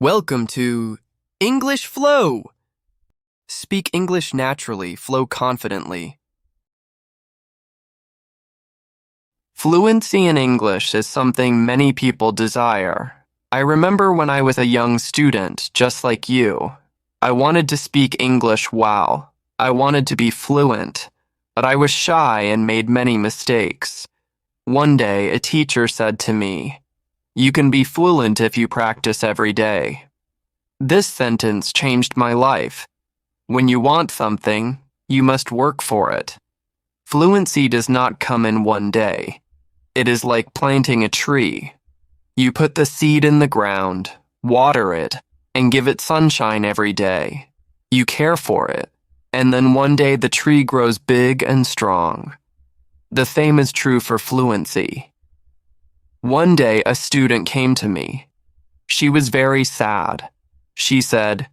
Welcome to English Flow. Speak English naturally, flow confidently. Fluency in English is something many people desire. I remember when I was a young student, just like you. I wanted to speak English well. I wanted to be fluent, but I was shy and made many mistakes. One day, a teacher said to me, "You can be fluent if you practice every day." This sentence changed my life. When you want something, you must work for it. Fluency does not come in one day. It is like planting a tree. You put the seed in the ground, water it, and give it sunshine every day. You care for it, and then one day the tree grows big and strong. The same is true for fluency. One day, a student came to me. She was very sad. She said,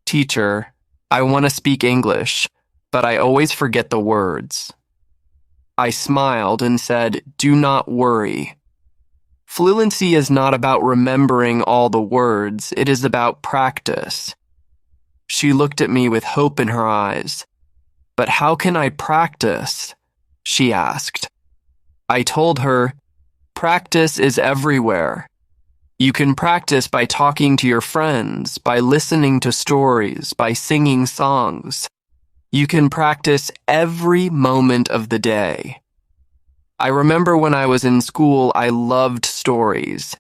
"Teacher, I want to speak English, but I always forget the words." I smiled and said, "Do not worry. Fluency is not about remembering all the words, it is about practice." She looked at me with hope in her eyes. "But how can I practice?" she asked. I told her, "Practice is everywhere. You can practice by talking to your friends, by listening to stories, by singing songs. You can practice every moment of the day." I remember when I was in school, I loved stories.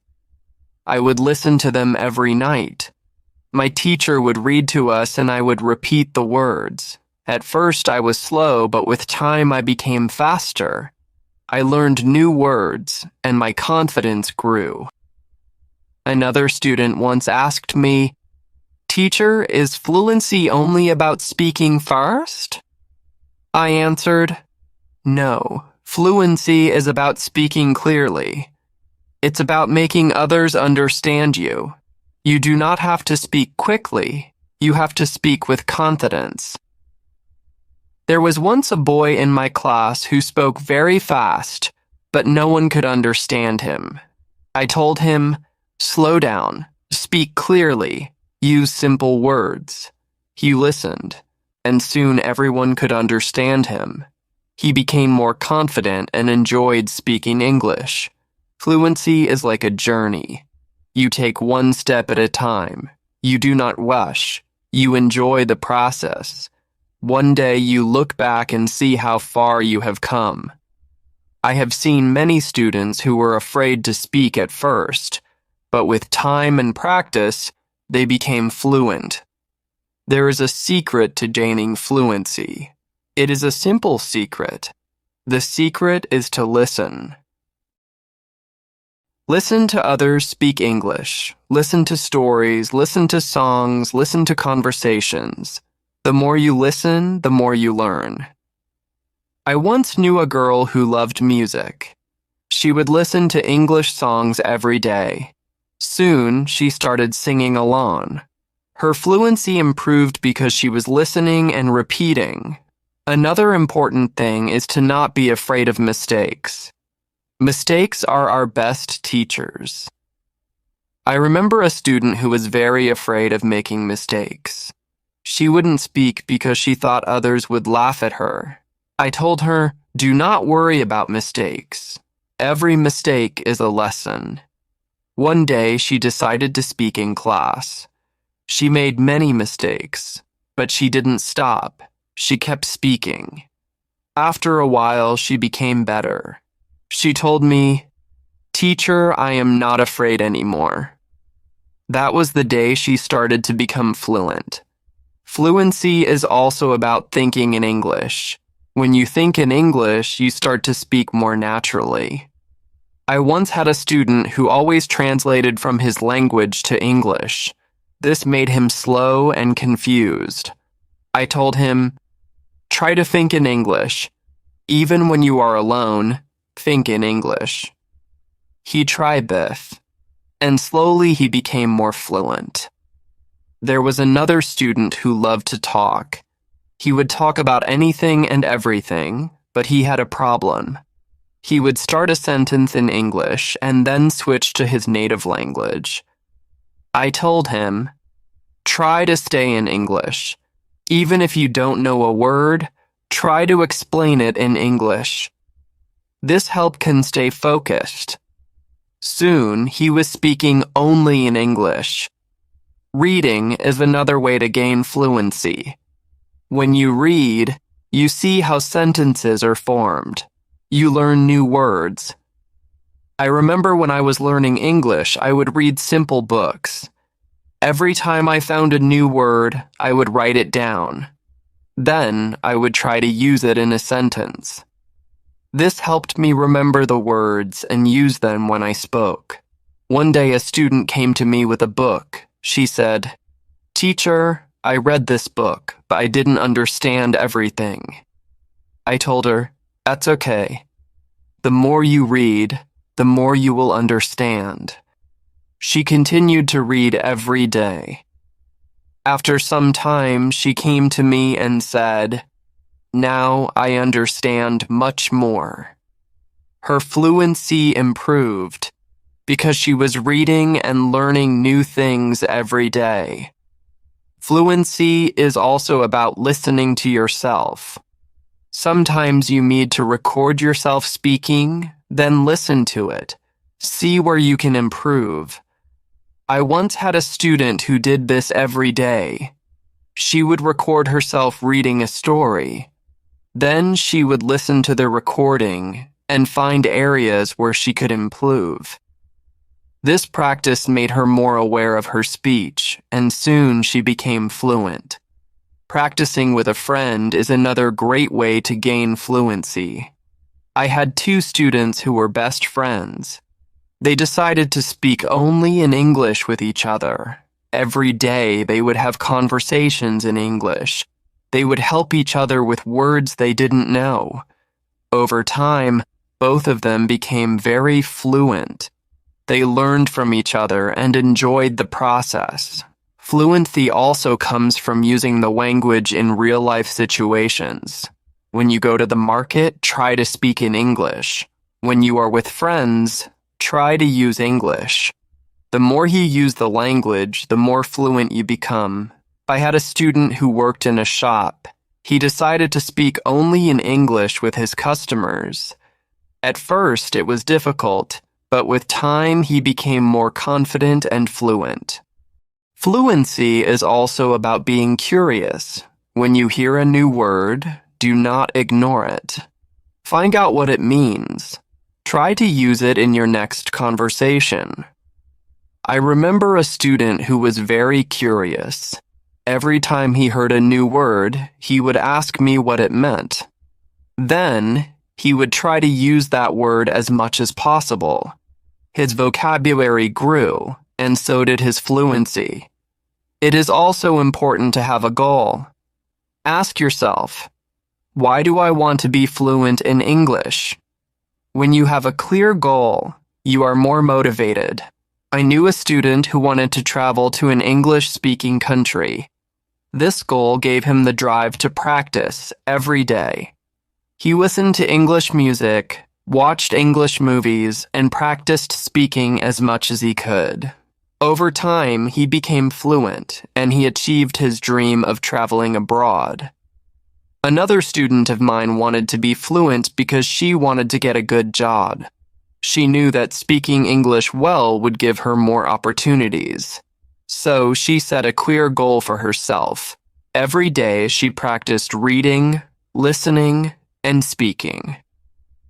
I would listen to them every night. My teacher would read to us and I would repeat the words. At first I was slow, but with time I became faster. I learned new words, and my confidence grew. Another student once asked me, "Teacher, is fluency only about speaking fast?" I answered, "No, fluency is about speaking clearly. It's about making others understand you. You do not have to speak quickly, you have to speak with confidence." There was once a boy in my class who spoke very fast, but no one could understand him. I told him, "Slow down, speak clearly, use simple words." He listened, and soon everyone could understand him. He became more confident and enjoyed speaking English. Fluency is like a journey. You take one step at a time. You do not rush. You enjoy the process. One day you look back and see how far you have come. I have seen many students who were afraid to speak at first, but with time and practice, they became fluent. There is a secret to gaining fluency. It is a simple secret. The secret is to listen. Listen to others speak English. Listen to stories, listen to songs, listen to conversations. The more you listen, the more you learn. I once knew a girl who loved music. She would listen to English songs every day. Soon, she started singing along. Her fluency improved because she was listening and repeating. Another important thing is to not be afraid of mistakes. Mistakes are our best teachers. I remember a student who was very afraid of making mistakes. She wouldn't speak because she thought others would laugh at her. I told her, "Do not worry about mistakes. Every mistake is a lesson." One day, she decided to speak in class. She made many mistakes, but she didn't stop. She kept speaking. After a while, she became better. She told me, "Teacher, I am not afraid anymore." That was the day she started to become fluent. Fluency is also about thinking in English. When you think in English, you start to speak more naturally. I once had a student who always translated from his language to English. This made him slow and confused. I told him, "Try to think in English. Even when you are alone, think in English." He tried this, and slowly he became more fluent. There was another student who loved to talk. He would talk about anything and everything, but he had a problem. He would start a sentence in English and then switch to his native language. I told him, try to stay in English. Even if you don't know a word, try to explain it in English. This helped him stay focused. Soon, he was speaking only in English. Reading is another way to gain fluency. When you read, you see how sentences are formed. You learn new words. I remember when I was learning English, I would read simple books. Every time I found a new word, I would write it down. Then, I would try to use it in a sentence. This helped me remember the words and use them when I spoke. One day, a student came to me with a book. She said, "Teacher, I read this book, but I didn't understand everything." I told her, "That's okay. The more you read, the more you will understand." She continued to read every day. After some time, she came to me and said, "Now I understand much more." Her fluency improved because she was reading and learning new things every day. Fluency is also about listening to yourself. Sometimes you need to record yourself speaking, then listen to it. See where you can improve. I once had a student who did this every day. She would record herself reading a story. Then she would listen to the recording and find areas where she could improve. This practice made her more aware of her speech, and soon she became fluent. Practicing with a friend is another great way to gain fluency. I had 2 students who were best friends. They decided to speak only in English with each other. Every day they would have conversations in English. They would help each other with words they didn't know. Over time, both of them became very fluent. They learned from each other and enjoyed the process. Fluency also comes from using the language in real-life situations. When you go to the market, try to speak in English. When you are with friends, try to use English. The more you use the language, the more fluent you become. I had a student who worked in a shop. He decided to speak only in English with his customers. At first, it was difficult, but with time, he became more confident and fluent. Fluency is also about being curious. When you hear a new word, do not ignore it. Find out what it means. Try to use it in your next conversation. I remember a student who was very curious. Every time he heard a new word, he would ask me what it meant. Then, he would try to use that word as much as possible. His vocabulary grew, and so did his fluency. It is also important to have a goal. Ask yourself, why do I want to be fluent in English? When you have a clear goal, you are more motivated. I knew a student who wanted to travel to an English-speaking country. This goal gave him the drive to practice every day. He listened to English music, watched English movies, and practiced speaking as much as he could. Over time, he became fluent, and he achieved his dream of traveling abroad. Another student of mine wanted to be fluent because she wanted to get a good job. She knew that speaking English well would give her more opportunities. So she set a clear goal for herself. Every day she practiced reading, listening, and speaking.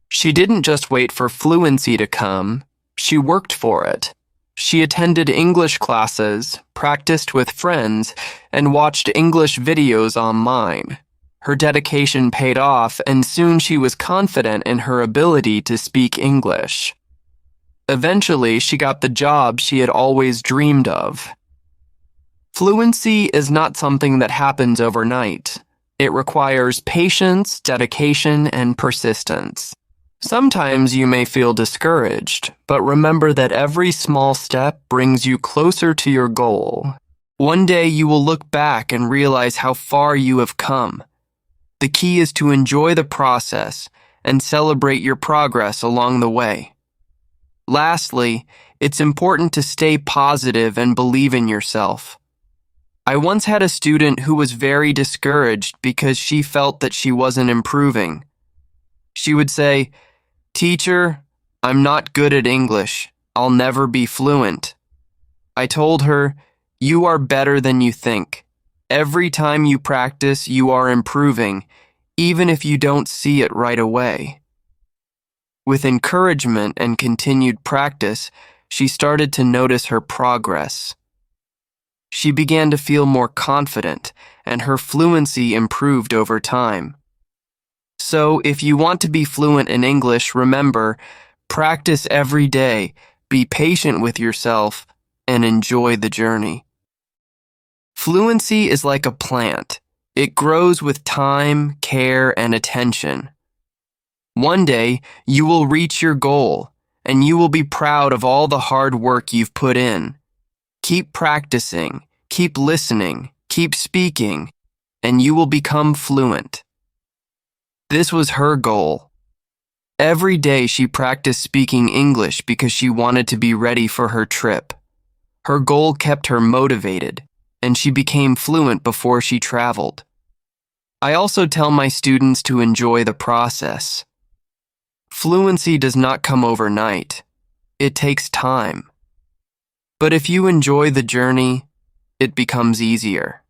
She didn't just wait for fluency to come, she worked for it. She attended English classes, practiced with friends, and watched English videos online. Her dedication paid off, and soon she was confident in her ability to speak English. Eventually, she got the job she had always dreamed of. Fluency is not something that happens overnight. It requires patience, dedication, and persistence. Sometimes you may feel discouraged, but remember that every small step brings you closer to your goal. One day you will look back and realize how far you have come. The key is to enjoy the process and celebrate your progress along the way. Lastly, It's important to stay positive and believe in yourself. I once had a student who was very discouraged because she felt that she wasn't improving. She would say, "Teacher, I'm not good at English. I'll never be fluent." I told her, "You are better than you think. Every time you practice, you are improving, even if you don't see it right away." With encouragement and continued practice, she started to notice her progress. She began to feel more confident, and her fluency improved over time. So, if you want to be fluent in English, remember, practice every day, be patient with yourself, and enjoy the journey. Fluency is like a plant. It grows with time, care, and attention. One day, you will reach your goal, and you will be proud of all the hard work you've put in. Keep practicing, keep listening, keep speaking, and you will become fluent. This was her goal. Every day she practiced speaking English because she wanted to be ready for her trip. Her goal kept her motivated, and she became fluent before she traveled. I also tell my students to enjoy the process. Fluency does not come overnight. It takes time. But if you enjoy the journey, it becomes easier.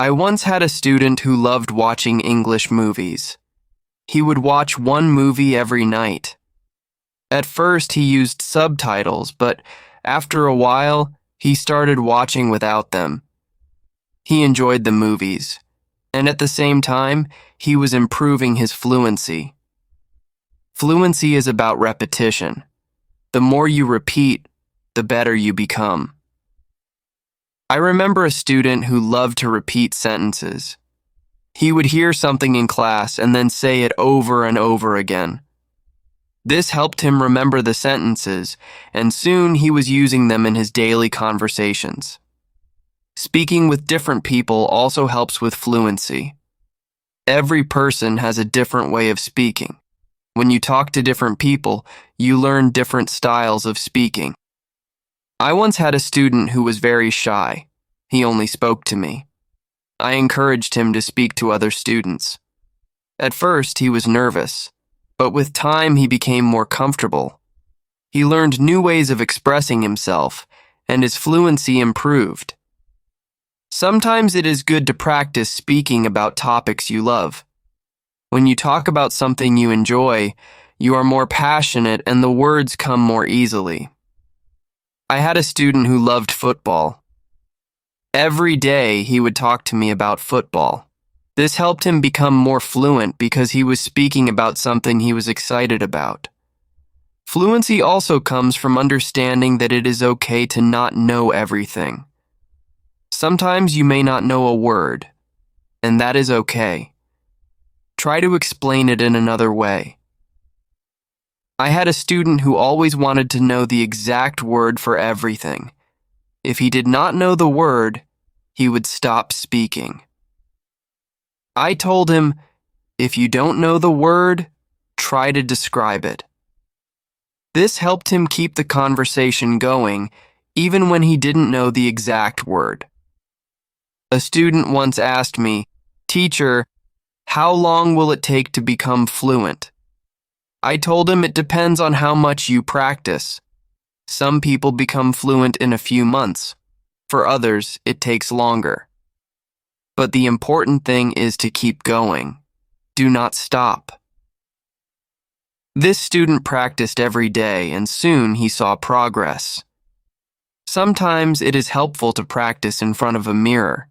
I once had a student who loved watching English movies. He would watch one movie every night. At first, he used subtitles, but after a while, he started watching without them. He enjoyed the movies, and at the same time, he was improving his fluency. Fluency is about repetition. The more you repeat, the better you become. I remember a student who loved to repeat sentences. He would hear something in class and then say it over and over again. This helped him remember the sentences, and soon he was using them in his daily conversations. Speaking with different people also helps with fluency. Every person has a different way of speaking. When you talk to different people, you learn different styles of speaking. I once had a student who was very shy. He only spoke to me. I encouraged him to speak to other students. At first, he was nervous, but with time he became more comfortable. He learned new ways of expressing himself, and his fluency improved. Sometimes it is good to practice speaking about topics you love. When you talk about something you enjoy, you are more passionate and the words come more easily. I had a student who loved football. Every day he would talk to me about football. This helped him become more fluent because he was speaking about something he was excited about. Fluency also comes from understanding that it is okay to not know everything. Sometimes you may not know a word, and that is okay. Try to explain it in another way. I had a student who always wanted to know the exact word for everything. If he did not know the word, he would stop speaking. I told him, if you don't know the word, try to describe it. This helped him keep the conversation going, even when he didn't know the exact word. A student once asked me, "Teacher, how long will it take to become fluent?" I told him it depends on how much you practice. Some people become fluent in a few months. For others, it takes longer. But the important thing is to keep going. Do not stop. This student practiced every day, and soon he saw progress. Sometimes it is helpful to practice in front of a mirror.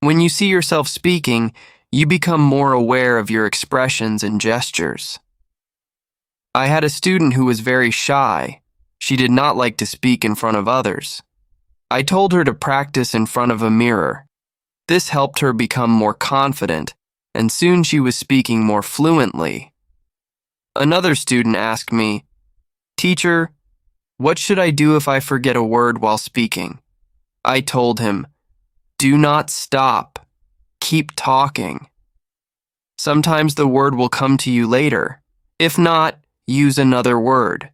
When you see yourself speaking, you become more aware of your expressions and gestures. I had a student who was very shy. She did not like to speak in front of others. I told her to practice in front of a mirror. This helped her become more confident, and soon she was speaking more fluently. Another student asked me, "Teacher, what should I do if I forget a word while speaking?" I told him, "Do not stop. Keep talking. Sometimes the word will come to you later. If not, use another word."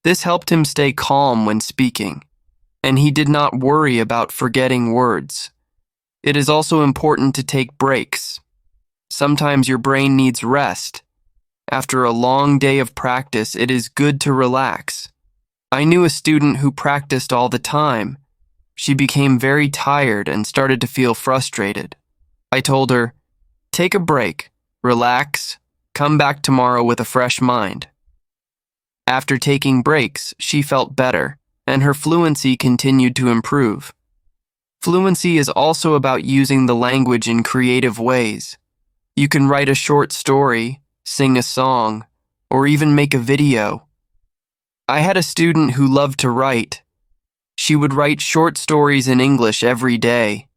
This helped him stay calm when speaking, and he did not worry about forgetting words. It is also important to take breaks. Sometimes your brain needs rest. After a long day of practice, it is good to relax. I knew a student who practiced all the time. She became very tired and started to feel frustrated. I told her, "Take a break, relax, come back tomorrow with a fresh mind." After taking breaks, she felt better, and her fluency continued to improve. Fluency is also about using the language in creative ways. You can write a short story, sing a song, or even make a video. I had a student who loved to write. She would write short stories in English every day.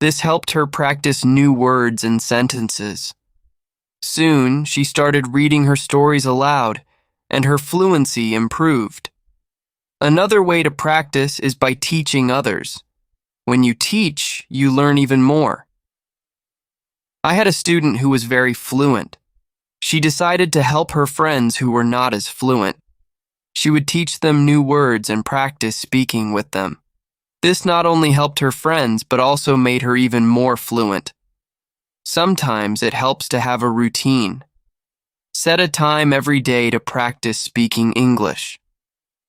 This helped her practice new words and sentences. Soon, she started reading her stories aloud, and her fluency improved. Another way to practice is by teaching others. When you teach, you learn even more. I had a student who was very fluent. She decided to help her friends who were not as fluent. She would teach them new words and practice speaking with them. This not only helped her friends, but also made her even more fluent. Sometimes it helps to have a routine. Set a time every day to practice speaking English.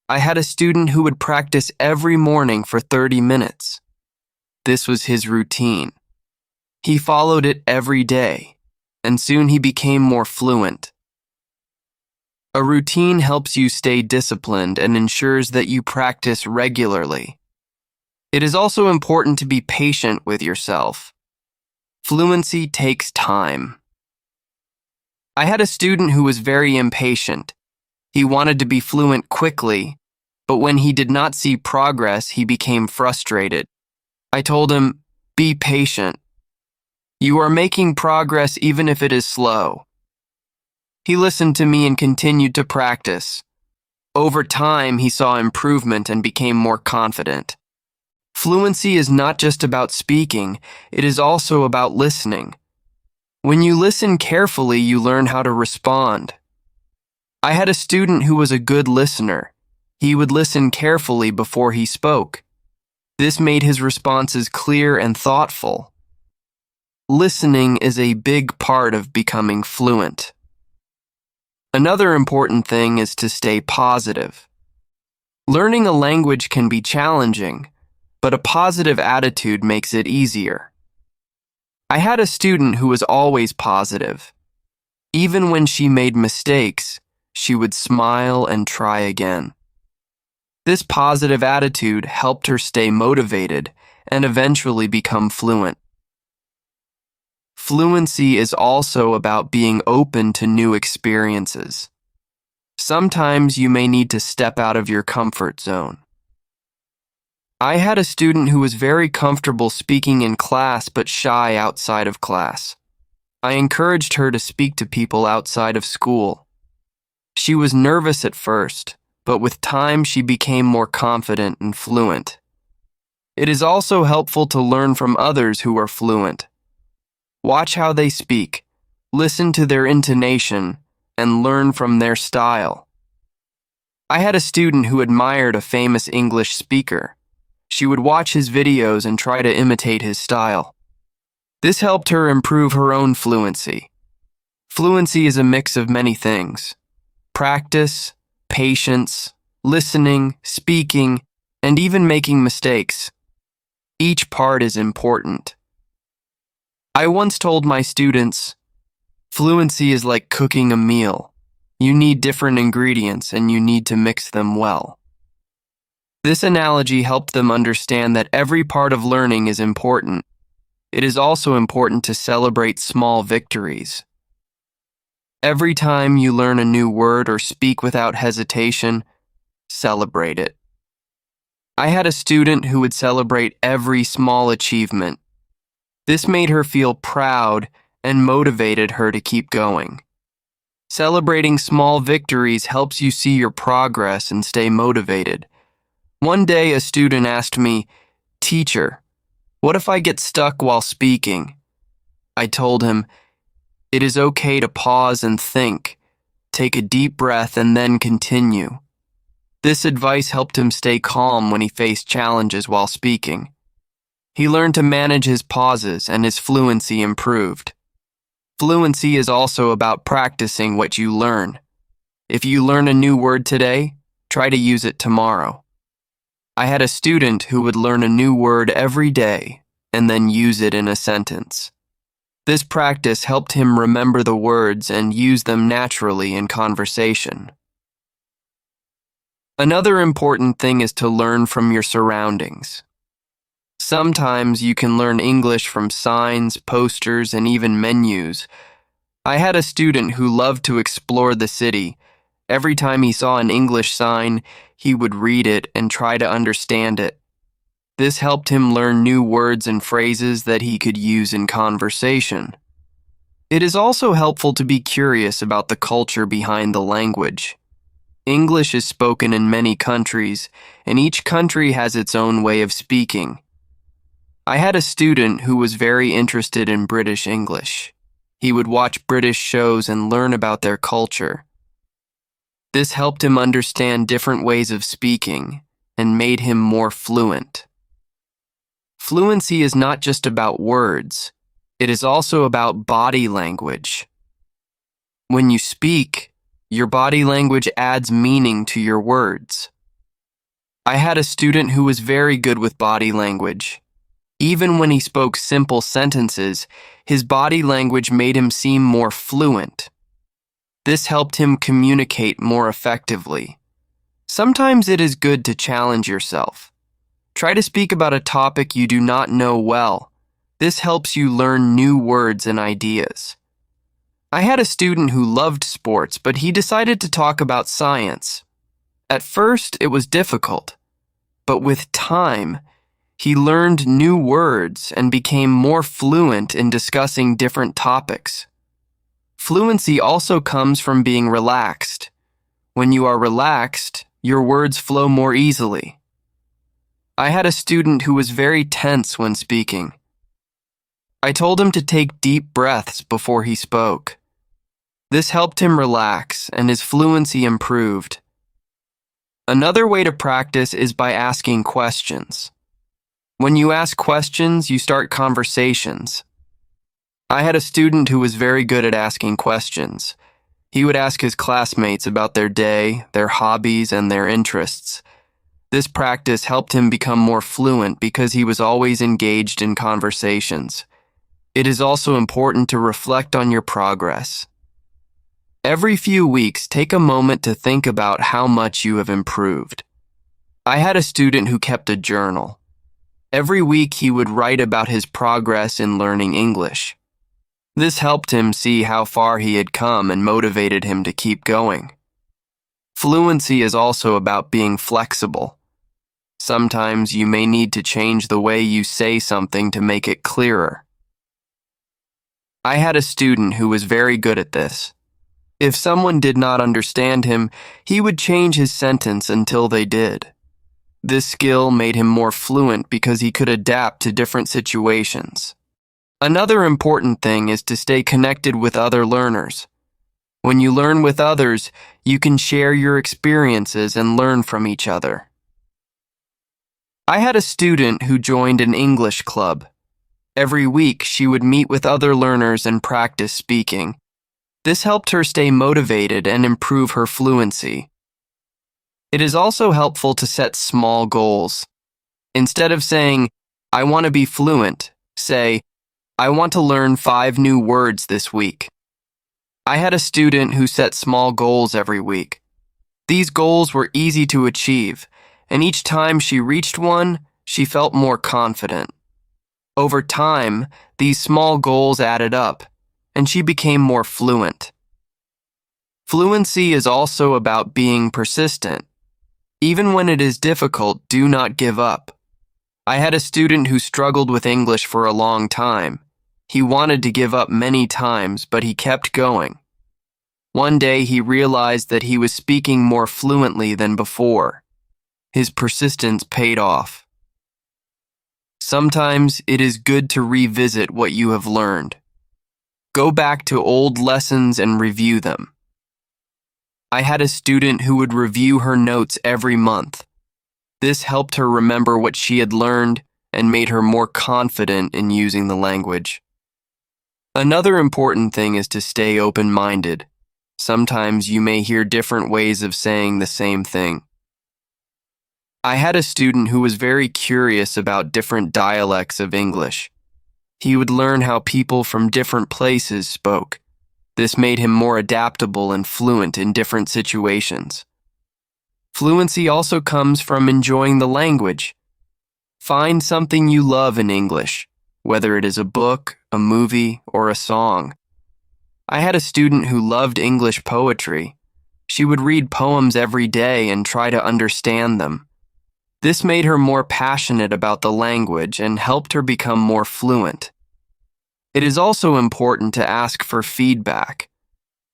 I had a student who would practice every morning for 30 minutes. This was his routine. He followed it every day, and soon he became more fluent. A routine helps you stay disciplined and ensures that you practice regularly. It is also important to be patient with yourself. Fluency takes time. I had a student who was very impatient. He wanted to be fluent quickly, but when he did not see progress, he became frustrated. I told him, "Be patient. You are making progress even if it is slow." He listened to me and continued to practice. Over time, he saw improvement and became more confident. Fluency is not just about speaking, it is also about listening. When you listen carefully, you learn how to respond. I had a student who was a good listener. He would listen carefully before he spoke. This made his responses clear and thoughtful. Listening is a big part of becoming fluent. Another important thing is to stay positive. Learning a language can be challenging, but a positive attitude makes it easier. I had a student who was always positive. Even when she made mistakes, she would smile and try again. This positive attitude helped her stay motivated and eventually become fluent. Fluency is also about being open to new experiences. Sometimes you may need to step out of your comfort zone. I had a student who was very comfortable speaking in class but shy outside of class. I encouraged her to speak to people outside of school. She was nervous at first, but with time she became more confident and fluent. It is also helpful to learn from others who are fluent. Watch how they speak, listen to their intonation, and learn from their style. I had a student who admired a famous English speaker. She would watch his videos and try to imitate his style. This helped her improve her own fluency. Fluency is a mix of many things: practice, patience, listening, speaking, and even making mistakes. Each part is important. I once told my students, fluency is like cooking a meal. You need different ingredients and you need to mix them well. This analogy helped them understand that every part of learning is important. It is also important to celebrate small victories. Every time you learn a new word or speak without hesitation, celebrate it. I had a student who would celebrate every small achievement. This made her feel proud and motivated her to keep going. Celebrating small victories helps you see your progress and stay motivated. One day, a student asked me, "Teacher, what if I get stuck while speaking?" I told him, "It is okay to pause and think. Take a deep breath and then continue. This advice helped him stay calm when he faced challenges while speaking. He learned to manage his pauses and his fluency improved. Fluency is also about practicing what you learn. If you learn a new word today, try to use it tomorrow. I had a student who would learn a new word every day and then use it in a sentence. This practice helped him remember the words and use them naturally in conversation. Another important thing is to learn from your surroundings. Sometimes you can learn English from signs, posters, and even menus. I had a student who loved to explore the city. Every time he saw an English sign, he would read it and try to understand it. This helped him learn new words and phrases that he could use in conversation. It is also helpful to be curious about the culture behind the language. English is spoken in many countries, and each country has its own way of speaking. I had a student who was very interested in British English. He would watch British shows and learn about their culture. This helped him understand different ways of speaking and made him more fluent. Fluency is not just about words, it is also about body language. When you speak, your body language adds meaning to your words. I had a student who was very good with body language. Even when he spoke simple sentences, his body language made him seem more fluent. This helped him communicate more effectively. Sometimes it is good to challenge yourself. Try to speak about a topic you do not know well. This helps you learn new words and ideas. I had a student who loved sports, but he decided to talk about science. At first, it was difficult, but with time, he learned new words and became more fluent in discussing different topics. Fluency also comes from being relaxed. When you are relaxed, your words flow more easily. I had a student who was very tense when speaking. I told him to take deep breaths before he spoke. This helped him relax and his fluency improved. Another way to practice is by asking questions. When you ask questions, you start conversations. I had a student who was very good at asking questions. He would ask his classmates about their day, their hobbies, and their interests. This practice helped him become more fluent because he was always engaged in conversations. It is also important to reflect on your progress. Every few weeks, take a moment to think about how much you have improved. I had a student who kept a journal. Every week he would write about his progress in learning English. This helped him see how far he had come and motivated him to keep going. Fluency is also about being flexible. Sometimes you may need to change the way you say something to make it clearer. I had a student who was very good at this. If someone did not understand him, he would change his sentence until they did. This skill made him more fluent because he could adapt to different situations. Another important thing is to stay connected with other learners. When you learn with others, you can share your experiences and learn from each other. I had a student who joined an English club. Every week, she would meet with other learners and practice speaking. This helped her stay motivated and improve her fluency. It is also helpful to set small goals. Instead of saying, "I want to be fluent," say, "I want to learn 5 new words this week." I had a student who set small goals every week. These goals were easy to achieve, and each time she reached one, she felt more confident. Over time, these small goals added up, and she became more fluent. Fluency is also about being persistent. Even when it is difficult, do not give up. I had a student who struggled with English for a long time. He wanted to give up many times, but he kept going. One day he realized that he was speaking more fluently than before. His persistence paid off. Sometimes it is good to revisit what you have learned. Go back to old lessons and review them. I had a student who would review her notes every month. This helped her remember what she had learned and made her more confident in using the language. Another important thing is to stay open-minded. Sometimes you may hear different ways of saying the same thing. I had a student who was very curious about different dialects of English. He would learn how people from different places spoke. This made him more adaptable and fluent in different situations. Fluency also comes from enjoying the language. Find something you love in English, whether it is a book, a movie, or a song. I had a student who loved English poetry. She would read poems every day and try to understand them. This made her more passionate about the language and helped her become more fluent. It is also important to ask for feedback.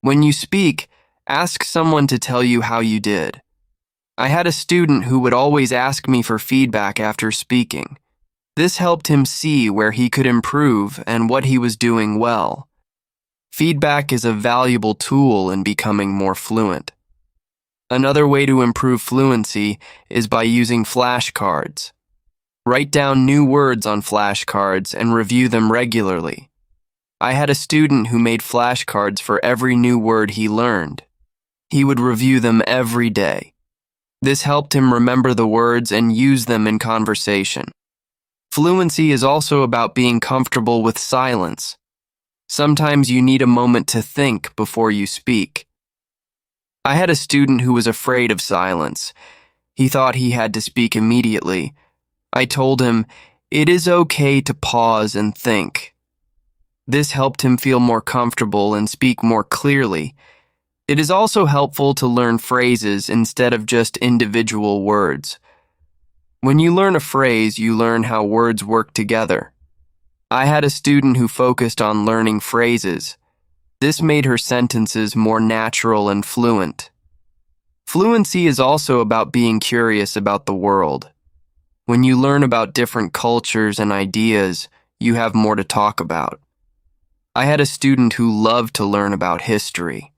When you speak, ask someone to tell you how you did. I had a student who would always ask me for feedback after speaking. This helped him see where he could improve and what he was doing well. Feedback is a valuable tool in becoming more fluent. Another way to improve fluency is by using flashcards. Write down new words on flashcards and review them regularly. I had a student who made flashcards for every new word he learned. He would review them every day. This helped him remember the words and use them in conversation. Fluency is also about being comfortable with silence. Sometimes you need a moment to think before you speak. I had a student who was afraid of silence. He thought he had to speak immediately. I told him, it is okay to pause and think. This helped him feel more comfortable and speak more clearly. It is also helpful to learn phrases instead of just individual words. When you learn a phrase, you learn how words work together. I had a student who focused on learning phrases. This made her sentences more natural and fluent. Fluency is also about being curious about the world. When you learn about different cultures and ideas, you have more to talk about. I had a student who loved to learn about history.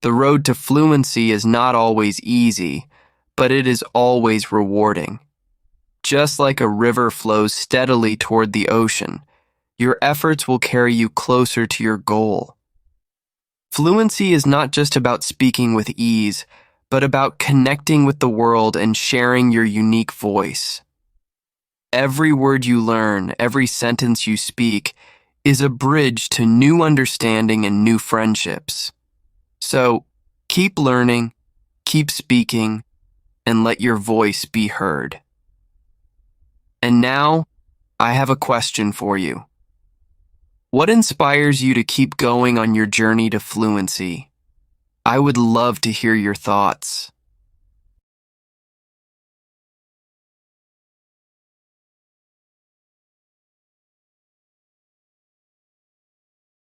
The road to fluency is not always easy, but it is always rewarding. Just like a river flows steadily toward the ocean, your efforts will carry you closer to your goal. Fluency is not just about speaking with ease, but about connecting with the world and sharing your unique voice. Every word you learn, every sentence you speak, is a bridge to new understanding and new friendships. So, keep learning, keep speaking, and let your voice be heard. And now, I have a question for you. What inspires you to keep going on your journey to fluency? I would love to hear your thoughts.